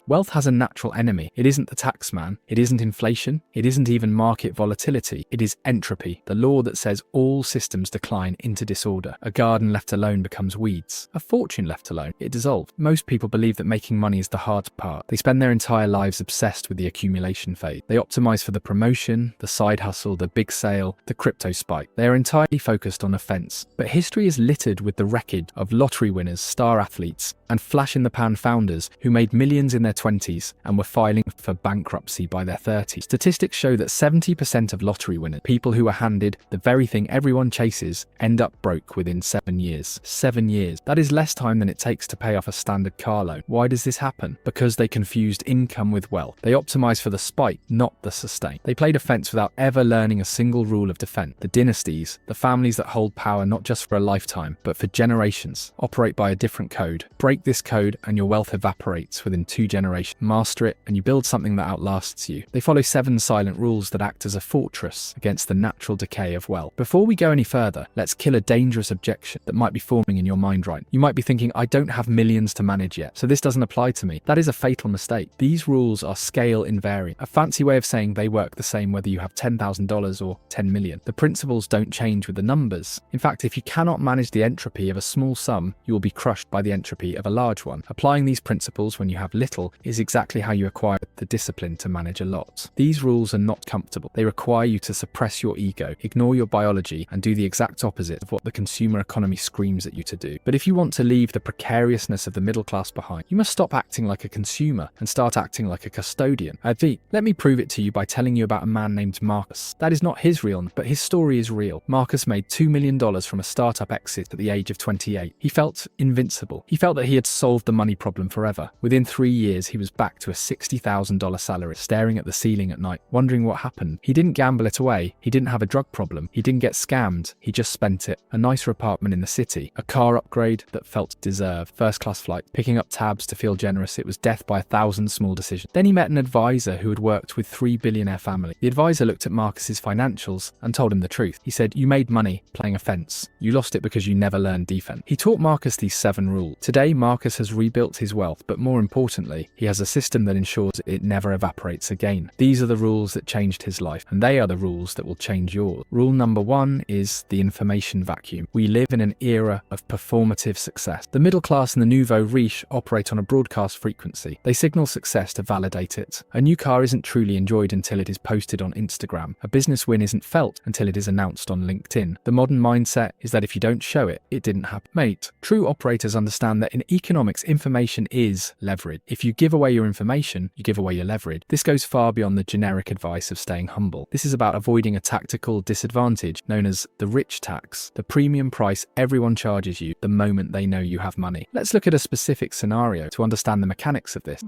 Wealth has a natural enemy. It isn't the taxman, it isn't inflation, it isn't even market volatility. It is entropy, the law that says all systems decline into disorder. A garden left alone becomes weeds. A fortune left alone, it dissolves. Most people believe that making money is the hard part. They spend their entire lives obsessed with the accumulation phase. They optimize for the promotion, the side hustle, the big sale, the crypto spike. They are entirely focused on offense. But history is littered with the wreckage of lottery winners, star athletes, and flash-in-the-pan founders who made millions in their 20s and were filing for bankruptcy by their 30s. Statistics show that 70% of lottery winners, people who are handed the very thing everyone chases, end up broke within 7 years. 7 years. That is less time than it takes to pay off a standard car loan. Why does this happen? Because they confused income with wealth. They optimized for the spike, not the sustain. They played offense without ever learning a single rule of defense. The dynasties, the families that hold power not just for a lifetime, but for generations, operate by a different code. Break this code and your wealth evaporates within 2 generations. Master it and you build something that outlasts you. They follow 7 silent rules that act as a fortress against the natural decay of wealth. Before we go any further, let's kill a dangerous objection that might be forming in your mind right now. You might be thinking, I don't have millions to manage yet, so this doesn't apply to me. That is a fatal mistake. These rules are scale invariant, a fancy way of saying they work the same whether you have $10,000 or 10 million. The principles don't change with the numbers. In fact, if you cannot manage the entropy of a small sum, you will be crushed by the entropy of a large one. Applying these principles when you have little is exactly how you acquire the discipline to manage a lot. These rules are not comfortable. They require you to suppress your ego, ignore your biology, and do the exact opposite of what the consumer economy screams at you to do. But if you want to leave the precariousness of the middle class behind, you must stop acting like a consumer and start acting like a custodian. Advi, let me prove it to you by telling you about a man named Marcus. That is not his real name, but his story is real. Marcus made $2 million from a startup exit at the age of 28. He felt invincible. He felt that he had solved the money problem forever. Within 3 years, he was back to a $60,000 salary, staring at the ceiling at night, wondering what happened. He didn't gamble it away. He didn't have a drug problem. He didn't get scammed. He just spent it. A nicer apartment in the city, a car upgrade that felt deserved, first-class flight, picking up tabs to feel generous. It was death by 1,000 small decisions. Then he met an advisor who had worked with 3 billionaire families. The advisor looked at Marcus's financials and told him the truth. He said, you made money playing offense. You lost it because you never learned defense. He taught Marcus these 7 rules. Today, Marcus has rebuilt his wealth, but more importantly, he has a system that ensures it never evaporates again. These are the rules that changed his life, and they are the rules that will change yours. Rule number 1 is the information vacuum. We live in an era of performative success. The middle class and the nouveau riche operate on a broadcast frequency. They signal success to validate it. A new car isn't truly enjoyed until it is posted on Instagram. A business win isn't felt until it is announced on LinkedIn. The modern mindset is that if you don't show it, it didn't happen. Mate, true operators understand that in economics, information is leverage. If you give away your information, you give away your leverage. This goes far beyond the generic advice of staying humble. This is about avoiding a tactical disadvantage known as the rich tax, the premium price everyone charges you the moment they know you have money. Let's look at a specific scenario to understand the mechanics of this.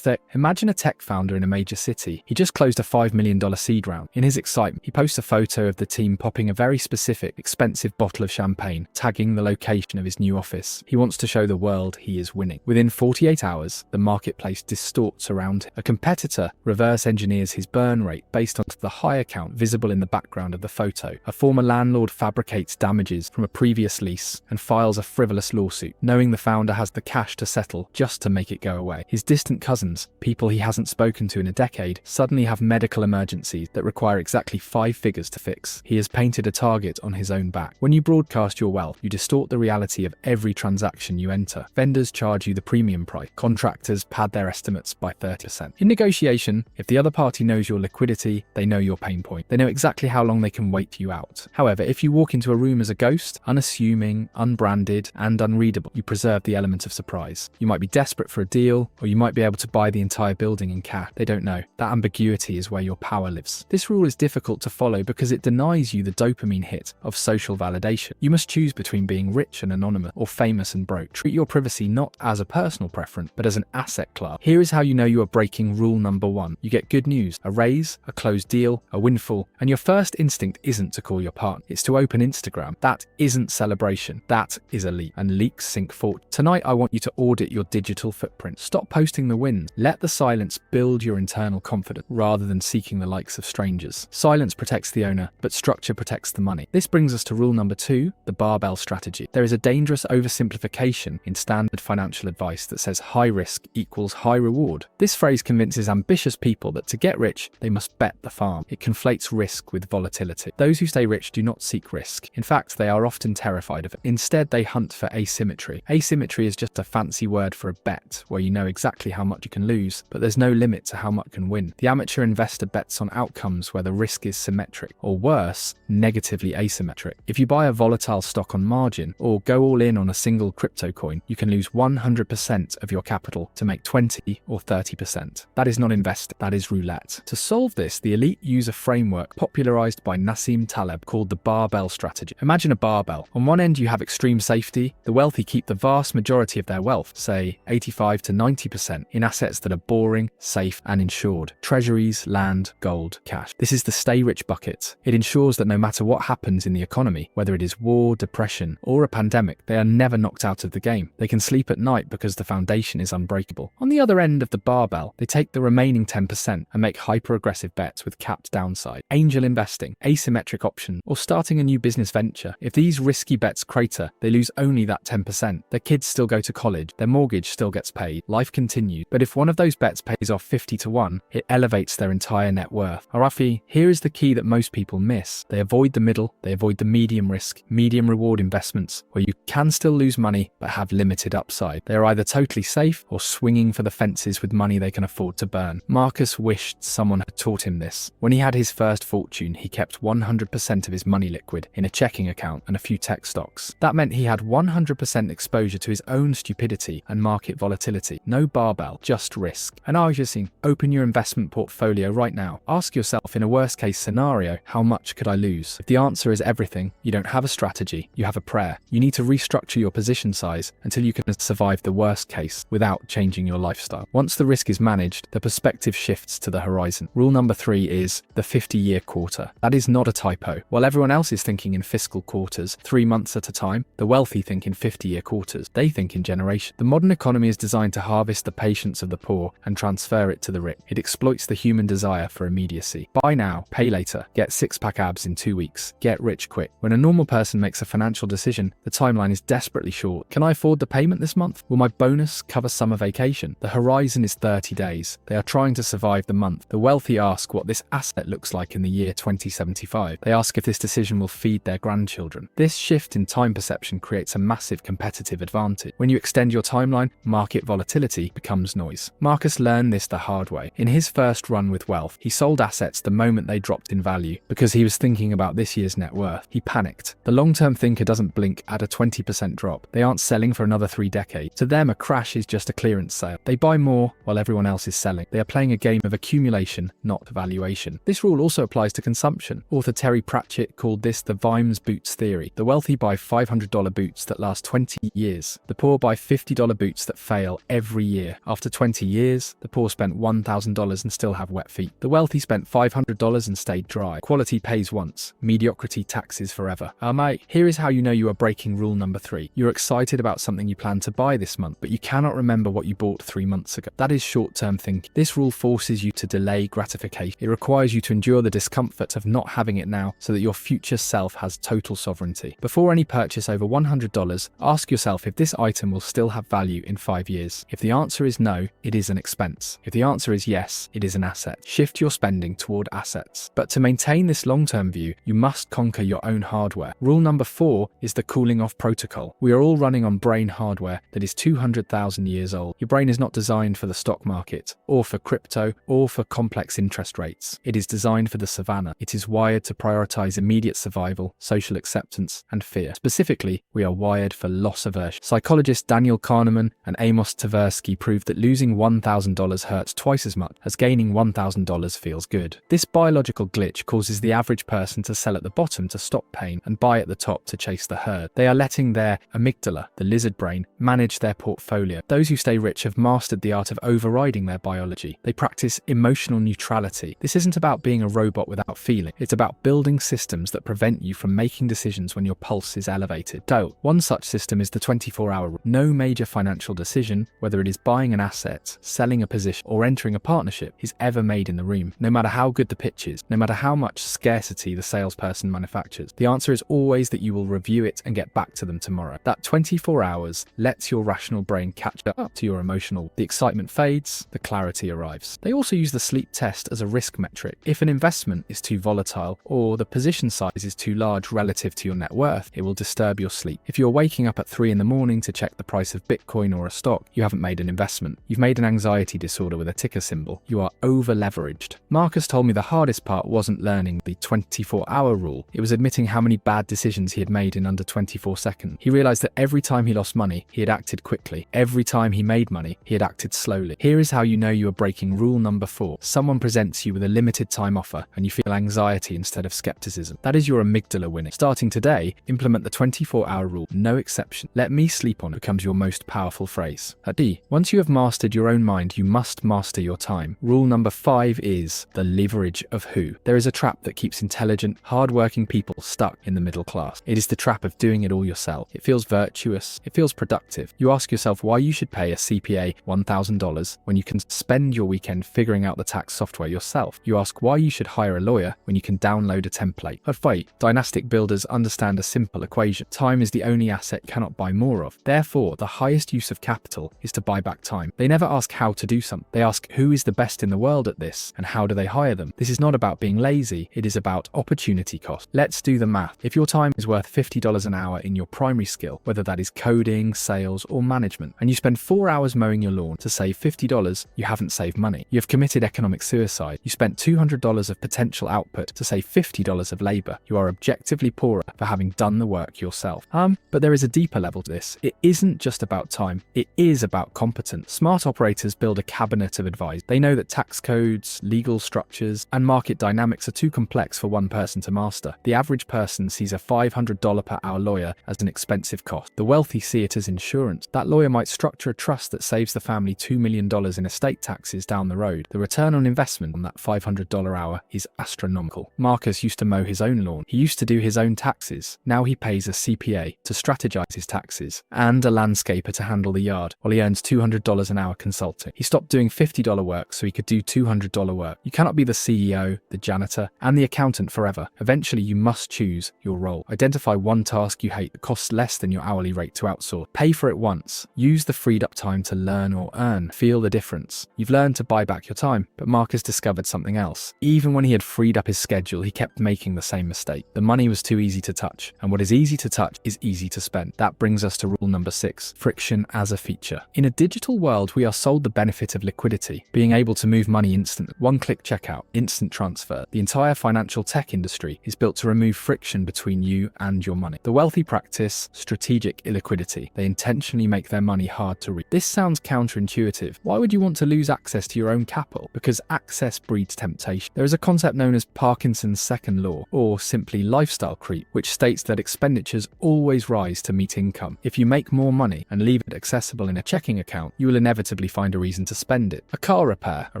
Imagine a tech founder in a major city. He just closed a $5 million seed round. In his excitement, he posts a photo of the team popping a very specific, expensive bottle of champagne, tagging the location of his new office. He wants to show the world he is winning. Within 48 hours, the marketplace distorts around him. A competitor reverse engineers his burn rate based on the high account visible in the background of the photo. A former landlord fabricates damages from a previous lease and files a frivolous lawsuit, knowing the founder has the cash to settle just to make it go away. His distant cousins, people he hasn't spoken to in a decade, suddenly have medical emergencies that require exactly 5 figures to fix. He has painted a target on his own back. When you broadcast your wealth, you distort the reality of every transaction you enter. Vendors charge you the premium price. Contractors pad their estimates by 30%. In negotiation, if the other party knows your liquidity, they know your pain point. They know exactly how long they can wait you out. However, if you walk into a room as a ghost, unassuming, unbranded, and unreadable, you preserve the element of surprise. You might be desperate for a deal, or you might be able to buy the entire building in cash. They don't know. That ambiguity is where your power lives. This rule is difficult to follow because it denies you the dopamine hit of social validation. You must choose between being rich and anonymous or famous and broke. Treat your privacy not as a personal preference, but as an asset class. Here is how you know you are breaking rule number 1. You get good news, a raise, a closed deal, a windfall, and your first instinct isn't to call your partner. It's to open Instagram. That isn't celebration. That is a leak, and leaks sink forward. Tonight, I want you to audit your digital footprint. Stop posting the wins. Let the silence build your internal confidence rather than seeking the likes of strangers. Silence protects the owner, but structure protects the money. This brings us to rule number 2, the barbell strategy. There is a dangerous oversimplification in standard financial advice that says high risk equals high high reward. This phrase convinces ambitious people that to get rich, they must bet the farm. It conflates risk with volatility. Those who stay rich do not seek risk. In fact, they are often terrified of it. Instead, they hunt for asymmetry. Asymmetry is just a fancy word for a bet, where you know exactly how much you can lose, but there's no limit to how much you can win. The amateur investor bets on outcomes where the risk is symmetric, or worse, negatively asymmetric. If you buy a volatile stock on margin, or go all in on a single crypto coin, you can lose 100% of your capital to make 20 or 30%. That is not investing, that is roulette. To solve this, the elite use a framework popularized by Nassim Taleb called the Barbell Strategy. Imagine a barbell. On one end you have extreme safety. The wealthy keep the vast majority of their wealth, say 85 to 90%, in assets that are boring, safe, and insured. Treasuries, land, gold, cash. This is the stay rich bucket. It ensures that no matter what happens in the economy, whether it is war, depression, or a pandemic, they are never knocked out of the game. They can sleep at night because the foundation is unbreakable. On the other end of the barbell, they take the remaining 10% and make hyper-aggressive bets with capped downside. Angel investing, asymmetric options, or starting a new business venture. If these risky bets crater, they lose only that 10%. Their kids still go to college, their mortgage still gets paid, life continues. But if one of those bets pays off 50 to 1, it elevates their entire net worth. Arafi, here is the key that most people miss. They avoid the middle, they avoid the medium risk, medium reward investments, where you can still lose money but have limited upside. They are either totally safe or swinging for the fences with money they can afford to burn. Marcus wished someone had taught him this. When he had his first fortune, he kept 100% of his money liquid in a checking account and a few tech stocks. That meant he had 100% exposure to his own stupidity and market volatility. No barbell, just risk. And are you seeing? Open your investment portfolio right now. Ask yourself, in a worst case scenario, how much could I lose? If the answer is everything, you don't have a strategy, you have a prayer. You need to restructure your position size until you can survive the worst case without changing your lifestyle. Once the risk is managed, the perspective shifts to the horizon. Rule number 3 is the 50-year quarter. That is not a typo. While everyone else is thinking in fiscal quarters, 3 months at a time, the wealthy think in 50-year quarters. They think in generations. The modern economy is designed to harvest the patience of the poor and transfer it to the rich. It exploits the human desire for immediacy. Buy now, pay later. Get six-pack abs in 2 weeks. Get rich quick. When a normal person makes a financial decision, the timeline is desperately short. Can I afford the payment this month? Will my bonus cover summer vacation? The horizon is 30 days. They are trying to survive the month. The wealthy ask what this asset looks like in the year 2075. They ask if this decision will feed their grandchildren. This shift in time perception creates a massive competitive advantage. When you extend your timeline, market volatility becomes noise. Marcus learned this the hard way. In his first run with wealth, he sold assets the moment they dropped in value because he was thinking about this year's net worth. He panicked. The long-term thinker doesn't blink at a 20% drop. They aren't selling for another 3 decades. To them, a crash is just a clearance sale. They buy more while everyone else is selling. They are playing a game of accumulation, not valuation. This rule also applies to consumption. Author Terry Pratchett called this the Vimes boots theory. The wealthy buy $500 boots that last 20 years. The poor buy $50 boots that fail every year. After 20 years, the poor spent $1,000 and still have wet feet. The wealthy spent $500 and stayed dry. Quality pays once, mediocrity taxes forever. Mate, here is how you know you are breaking rule number 3. You're excited about something you plan to buy this month, but you cannot remember what you bought 3 months ago. That is short-term thinking. This rule forces you to delay gratification. It requires you to endure the discomfort of not having it now so that your future self has total sovereignty. Before any purchase over $100, ask yourself if this item will still have value in 5 years. If the answer is no, it is an expense. If the answer is yes, it is an asset. Shift your spending toward assets. But to maintain this long-term view, you must conquer your own hardware. Rule number 4 is the cooling off protocol. We are all running on brain hardware that is 200,000 years old. Your brain is not designed for the stock market, or for crypto, or for complex interest rates. It is designed for the savannah. It is wired to prioritize immediate survival, social acceptance, and fear. Specifically, we are wired for loss aversion. Psychologists Daniel Kahneman and Amos Tversky proved that losing $1,000 hurts twice as much as gaining $1,000 feels good. This biological glitch causes the average person to sell at the bottom to stop pain and buy at the top to chase the herd. They are letting their amygdala, the lizard brain, manage their portfolio. Those who stay rich have mastered the art of overriding their biology. They practice emotional neutrality. This isn't about being a robot without feeling. It's about building systems that prevent you from making decisions when your pulse is elevated. One such system is the 24-hour rule. No major financial decision, whether it is buying an asset, selling a position, or entering a partnership, is ever made in the room. No matter how good the pitch is, no matter how much scarcity the salesperson manufactures, the answer is always that you will review it and get back to them tomorrow. That 24 hours lets your rational brain catch up to your emotional. The excitement fades, the clarity arrives. They also use the sleep test as a risk metric. If an investment is too volatile or the position size is too large relative to your net worth, it will disturb your sleep. If you're waking up at 3 in the morning to check the price of Bitcoin or a stock, you haven't made an investment. You've made an anxiety disorder with a ticker symbol. You are over-leveraged. Marcus told me the hardest part wasn't learning the 24-hour rule. It was admitting how many bad decisions he had made in under 24 seconds. He realized that every time he lost money, he had acted quickly. Every time he made money, he had acted slowly. Here is how you know you are breaking rule number 4. Someone presents you with a limited time offer and you feel anxiety instead of skepticism. That is your amygdala winning. Starting today, implement the 24-hour rule, no exception. Let me sleep on it becomes your most powerful phrase. At D, once you have mastered your own mind, you must master your time. Rule number 5 is the leverage of who. There is a trap that keeps intelligent, hard-working people stuck in the middle class. It is the trap of doing it all yourself. It feels virtuous. It feels productive. You ask yourself why you should pay a CPA $1,000 when you can spend your weekend figuring out the tax software yourself. You ask why you should hire a lawyer when you can download a template. But wait, dynastic builders understand a simple equation. Time is the only asset you cannot buy more of. Therefore, the highest use of capital is to buy back time. They never ask how to do something. They ask who is the best in the world at this and how do they hire them. This is not about being lazy. It is about opportunity cost. Let's do the math. If your time is worth $50 an hour in your primary skill, whether that is coding, sales, or management, and you spend 4 hours mowing your lawn to save $50, you haven't saved money. You have committed economic suicide. You spent $200 of potential output to save $50 of labor. You are objectively poorer for having done the work yourself. But there is a deeper level to this. It isn't just about time. It is about competence. Smart operators build a cabinet of advice. They know that tax codes, legal structures, and market dynamics are too complex for one person to master. The average person sees a $500 per hour lawyer as an expensive cost. The wealthy see it as insurance. That lawyer might structure a trust that saves the family $2 million in estate taxes down the road. The return on investment on that $500 hour is astronomical. Marcus used to mow his own lawn. He used to do his own taxes. Now he pays a CPA to strategize his taxes and a landscaper to handle the yard while he earns $200 an hour consulting. He stopped doing $50 work so he could do $200 work. You cannot be the CEO, the janitor, and the accountant forever. Eventually, you must choose your role. Identify one task you hate that costs less than your hourly rate to outsource. Pay for it once. Use the freed up time to learn or earn. Feel the difference. You've learned to buy back your time, but Marcus discovered something else. Even when he had freed up his schedule, he kept making the same mistake. The money was too easy to touch, and what is easy to touch is easy to spend. That brings us to rule number 6, friction as a feature. In a digital world, we are sold the benefit of liquidity, being able to move money instantly. One-click checkout, instant transfer. The entire financial tech industry is built to remove friction between you and your money. The wealthy practice strategic illiquidity. They intentionally make their money hard to reach. This sounds counterintuitive. Why would you want to lose access to your own capital? Because access breeds temptation. There is a concept known as Parkinson's second law, or simply lifestyle creep, which states that expenditures always rise to meet income. If you make more money and leave it accessible in a checking account, you will inevitably find a reason to spend it. A car repair, a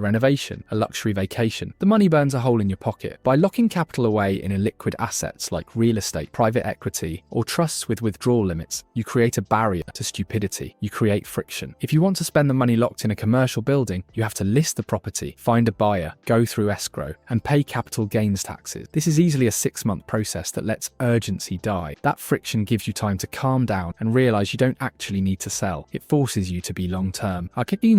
renovation, a luxury vacation. The money burns a hole in your pocket. By locking capital away in illiquid assets like real estate, private equity, or trusts with withdrawal limits, you create a barrier to stupidity. You create friction. If you want to spend the money locked in a commercial building, you have to list the property, find a buyer, go through escrow, and pay capital gains taxes. This is easily a 6-month process that lets urgency die. That friction gives you time to calm down and realize you don't actually need to sell. It forces you to be long-term.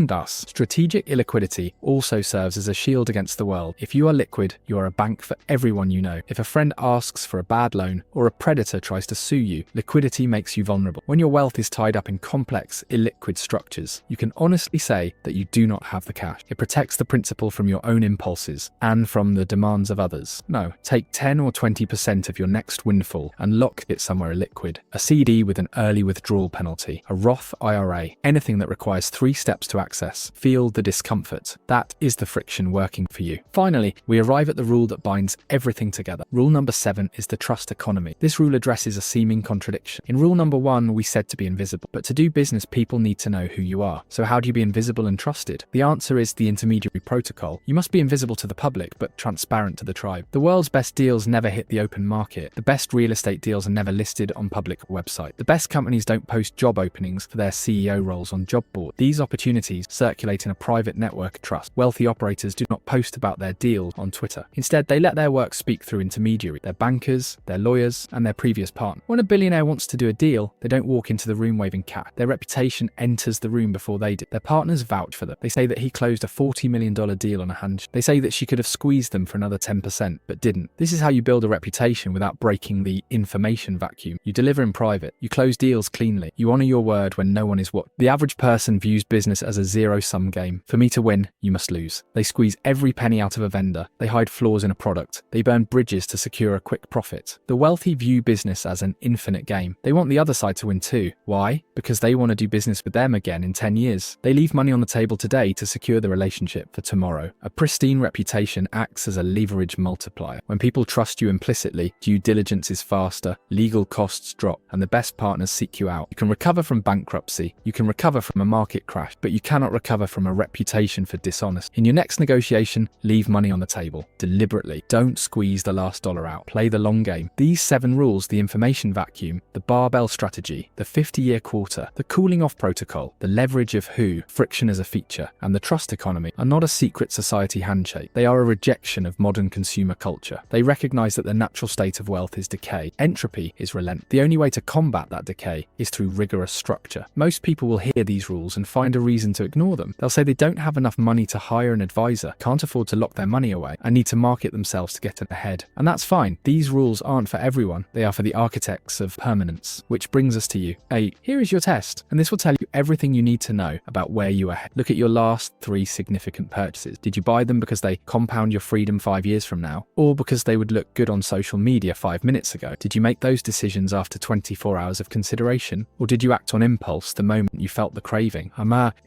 Thus, strategic illiquidity also serves as a shield against the world. If you are liquid, you are a bank for everyone you know. If a friend asks for a bad loan or a predator tries to sue you, liquidity makes you vulnerable. When your wealth is tied up in complex, illiquid structures, you can honestly say that you do not have the cash. It protects the principal from your own impulses and from the demands of others. No, take 10 or 20% of your next windfall and lock it somewhere illiquid. A CD with an early withdrawal penalty, a Roth IRA, anything that requires 3 steps to access. Feel the discomfort. That is the friction working for you. Finally, we arrive at the rule that binds everything together. Rule number 7 is the trust economy. This rule addresses a seeming contradiction. In rule number 1, we said to be invisible, but to do business, people need to know who you are. So how do you be invisible and trusted? The answer is the intermediary protocol. You must be invisible to the public, but transparent to the tribe. The world's best deals never hit the open market. The best real estate deals are never listed on public websites. The best companies don't post job openings for their CEO roles on job boards. These opportunities circulate in a private network of trust. Wealthy operators do not post about their deals on Twitter. Instead, they let their work speak through intermediaries, their bankers, their lawyers, and their previous partner. When a billionaire wants to do a deal, they don't walk into the room waving cash. Their reputation enters the room before they traded. Their partners vouch for them. They say that he closed a $40 million deal on a handshake. They say that she could have squeezed them for another 10%, but didn't. This is how you build a reputation without breaking the information vacuum. You deliver in private. You close deals cleanly. You honor your word when no one is watching. The average person views business as a zero-sum game. For me to win, you must lose. They squeeze every penny out of a vendor. They hide flaws in a product. They burn bridges to secure a quick profit. The wealthy view business as an infinite game. They want the other side to win too. Why? Because they want to do business with them again in 10 years. They leave money on the table today to secure the relationship for tomorrow. A pristine reputation acts as a leverage multiplier. When people trust you implicitly, due diligence is faster, legal costs drop, and the best partners seek you out. You can recover from bankruptcy, you can recover from a market crash, but you cannot recover from a reputation for dishonesty. In your next negotiation, leave money on the table. Deliberately. Don't squeeze the last dollar out. Play the long game. These 7 rules, the information vacuum, the barbell strategy, the 50-year quarter, the cooling off protocol, the leverage of who, friction as a feature, and the trust economy are not a secret society handshake. They are a rejection of modern consumer culture. They recognize that the natural state of wealth is decay. Entropy is relent. The only way to combat that decay is through rigorous structure. Most people will hear these rules and find a reason to ignore them. They'll say they don't have enough money to hire an advisor, can't afford to lock their money away, and need to market themselves to get ahead. And that's fine. These rules aren't for everyone. They are for the architects of permanence. Which brings us to you. 8. Here is your test, and this will tell you everything you need to know about where you are headed. Look at your last 3 significant purchases. Did you buy them because they compound your freedom 5 years from now, or because they would look good on social media 5 minutes ago? Did you make those decisions after 24 hours of consideration, or did you act on impulse the moment you felt the craving?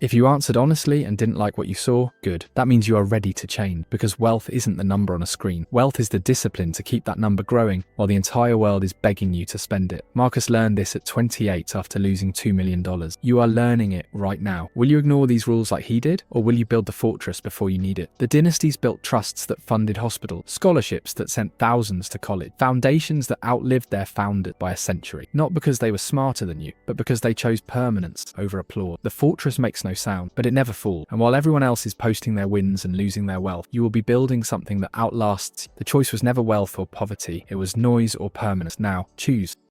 If you answered honestly and didn't like what you saw, good. That means you are ready to change, because wealth isn't the number on a screen. Wealth is the discipline to keep that number growing while the entire world is begging you to spend it. Marcus learned this at 28 after losing $2 million. You are learning it right now. Will you ignore these rules like he did, or will you build the fortress before you need it? The dynasties built trusts that funded hospitals, scholarships that sent thousands to college, foundations that outlived their founders by a century. Not because they were smarter than you, but because they chose permanence over applause. The fortress makes no sound, but it never falls. And while everyone else is posting their wins and losing their wealth, you will be building something that outlasts. The choice was never wealth or poverty. It was noise or permanence. Now, choose.